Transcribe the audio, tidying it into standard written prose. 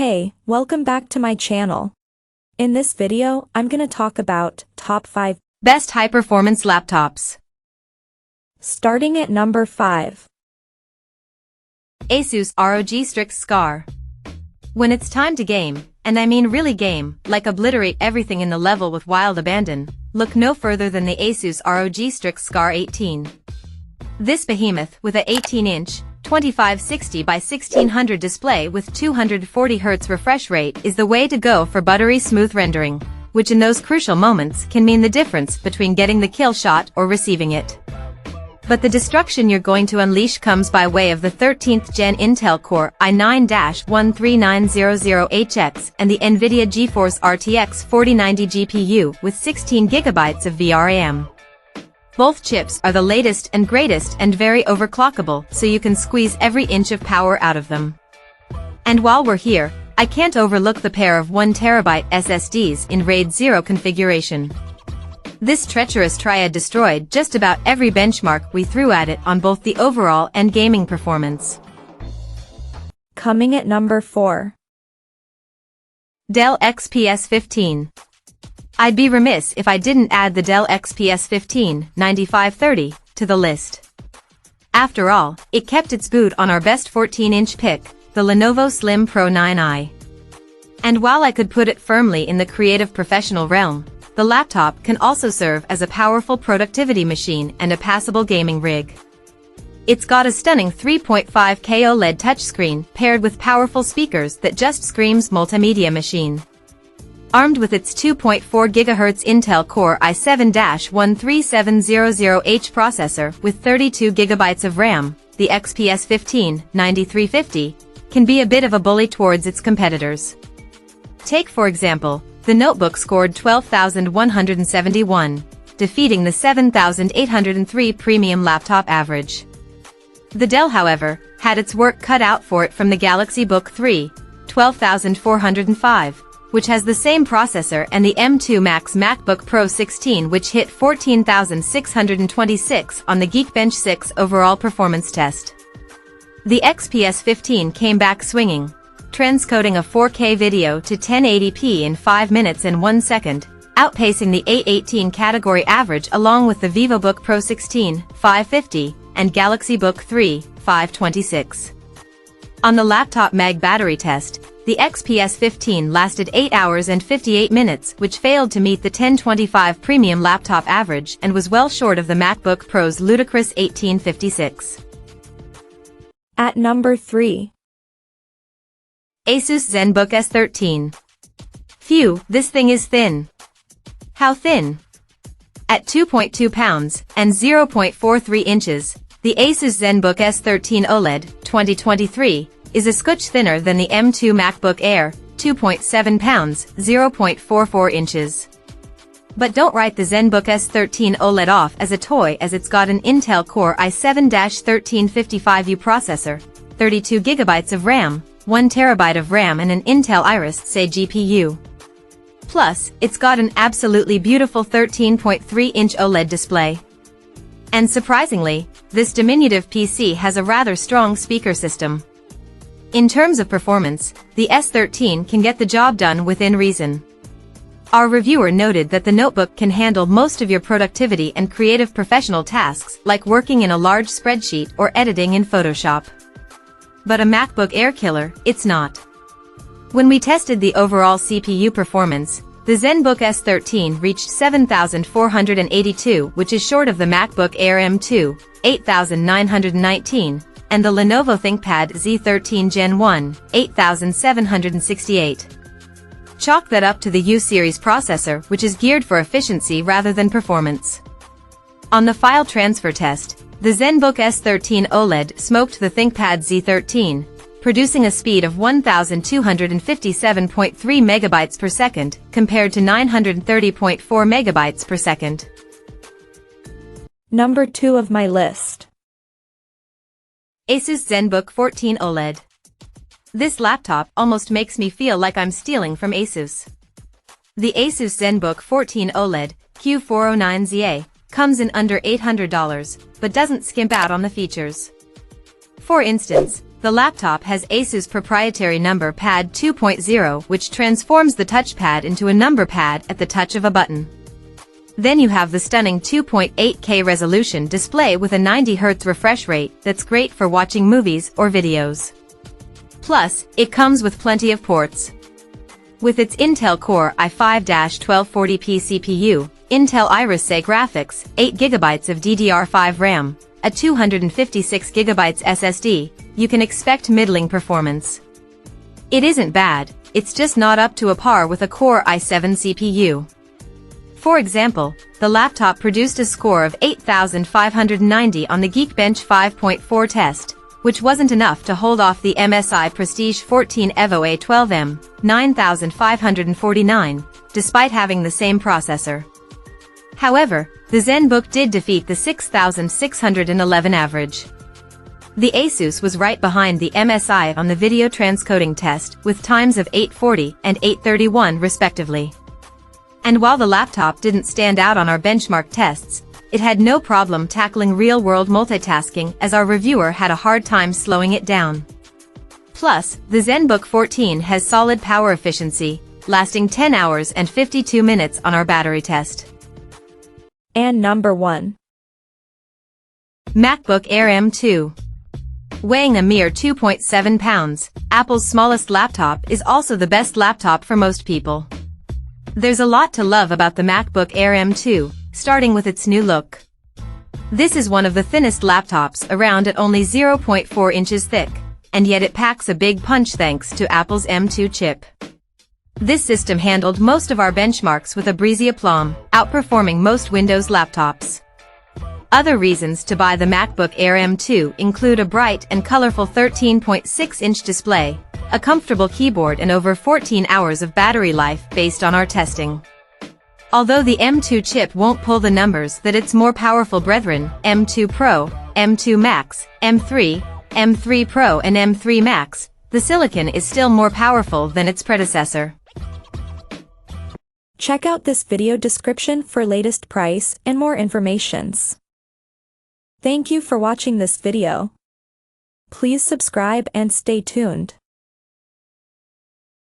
Hey, welcome back to my channel. In this video, I'm gonna talk about top 5 best high-performance laptops. Starting at number 5. Asus ROG Strix Scar. When it's time to game, and I mean really game, like obliterate everything in the level with wild abandon, look no further than the Asus ROG Strix Scar 18. This behemoth with a 18-inch, 2560 by 1600 display with 240Hz refresh rate is the way to go for buttery smooth rendering, which in those crucial moments can mean the difference between getting the kill shot or receiving it. But the destruction you're going to unleash comes by way of the 13th Gen Intel Core i9-13900HX and the NVIDIA GeForce RTX 4090 GPU with 16GB of VRAM. Both chips are the latest and greatest and very overclockable, so you can squeeze every inch of power out of them. And while we're here, I can't overlook the pair of 1TB SSDs in RAID 0 configuration. This treacherous triad destroyed just about every benchmark we threw at it on both the overall and gaming performance. Coming at number 4. Dell XPS 15. I'd be remiss if I didn't add the Dell XPS 15 9530 to the list. After all, it kept its boot on our best 14-inch pick, the Lenovo Slim Pro 9i. And while I could put it firmly in the creative professional realm, the laptop can also serve as a powerful productivity machine and a passable gaming rig. It's got a stunning 3.5K OLED touchscreen paired with powerful speakers that just screams multimedia machine. Armed with its 2.4 GHz Intel Core i7-13700H processor with 32 GB of RAM, the XPS 15 9350 can be a bit of a bully towards its competitors. Take for example, the notebook scored 12,171, defeating the 7,803 premium laptop average. The Dell, however, had its work cut out for it from the Galaxy Book 3, 12,405, which has the same processor, and the M2 Max MacBook Pro 16, which hit 14,626 on the Geekbench 6 overall performance test. The XPS 15 came back swinging, transcoding a 4K video to 1080p in 5 minutes and 1 second, outpacing the A18 category average along with the VivoBook Pro 16, 550, and Galaxy Book 3, 526. On the laptop mag battery test, the XPS 15 lasted 8 hours and 58 minutes, which failed to meet the 1025 premium laptop average and was well short of the MacBook Pro's ludicrous 1856. At number 3. Asus Zenbook S13. Phew, this thing is thin. How thin? At 2.2 pounds and 0.43 inches, the Asus Zenbook S13 OLED 2023 is a scotch thinner than the M2 MacBook Air, 2.7 pounds, 0.44 inches. But don't write the Zenbook S13 OLED off as a toy, as it's got an Intel Core i7-1355U processor, 32 GB of RAM, 1 TB of RAM and an Intel Iris Xe GPU. Plus, it's got an absolutely beautiful 13.3-inch OLED display. And surprisingly, this diminutive PC has a rather strong speaker system. In terms of performance, the S13 can get the job done within reason. Our reviewer noted that the notebook can handle most of your productivity and creative professional tasks, like working in a large spreadsheet or editing in Photoshop. But a MacBook Air killer, it's not. When we tested the overall CPU performance, the Zenbook S13 reached 7,482, which is short of the MacBook Air M2, 8,919, and the Lenovo ThinkPad Z13 Gen 1, 8,768. Chalk that up to the U-series processor, which is geared for efficiency rather than performance. On the file transfer test, the Zenbook S13 OLED smoked the ThinkPad Z13, producing a speed of 1,257.3 megabytes per second, compared to 930.4 megabytes per second. Number 2 of my list. Asus Zenbook 14 OLED. This laptop almost makes me feel like I'm stealing from Asus. The Asus Zenbook 14 OLED Q409ZA comes in under $800, but doesn't skimp out on the features. For instance, The laptop has Asus proprietary number pad 2.0, which transforms the touchpad into a number pad at the touch of a button. Then you have the stunning 2.8K resolution display with a 90Hz refresh rate that's great for watching movies or videos. Plus, it comes with plenty of ports. With its Intel Core i5-1240p CPU, Intel Iris Xe graphics, 8GB of DDR5 RAM, a 256GB SSD, you can expect middling performance. It isn't bad, it's just not up to a par with a Core i7 CPU. For example, the laptop produced a score of 8,590 on the Geekbench 5.4 test, which wasn't enough to hold off the MSI Prestige 14 Evo A12M, 9,549, despite having the same processor. However, the Zenbook did defeat the 6,611 average. The Asus was right behind the MSI on the video transcoding test with times of 840 and 831 respectively. And while the laptop didn't stand out on our benchmark tests, it had no problem tackling real-world multitasking as our reviewer had a hard time slowing it down. Plus, the Zenbook 14 has solid power efficiency, lasting 10 hours and 52 minutes on our battery test. And number 1. MacBook Air M2. Weighing a mere 2.7 pounds, Apple's smallest laptop is also the best laptop for most people. There's a lot to love about the MacBook Air M2, starting with its new look. This is one of the thinnest laptops around at only 0.4 inches thick, and yet it packs a big punch thanks to Apple's M2 chip. This system handled most of our benchmarks with a breezy aplomb, outperforming most Windows laptops. Other reasons to buy the MacBook Air M2 include a bright and colorful 13.6-inch display, a comfortable keyboard and over 14 hours of battery life based on our testing. Although the M2 chip won't pull the numbers that its more powerful brethren, M2 Pro, M2 Max, M3, M3 Pro and M3 Max, the silicon is still more powerful than its predecessor. Check out this video description for latest price and more informations. Thank you for watching this video. Please subscribe and stay tuned.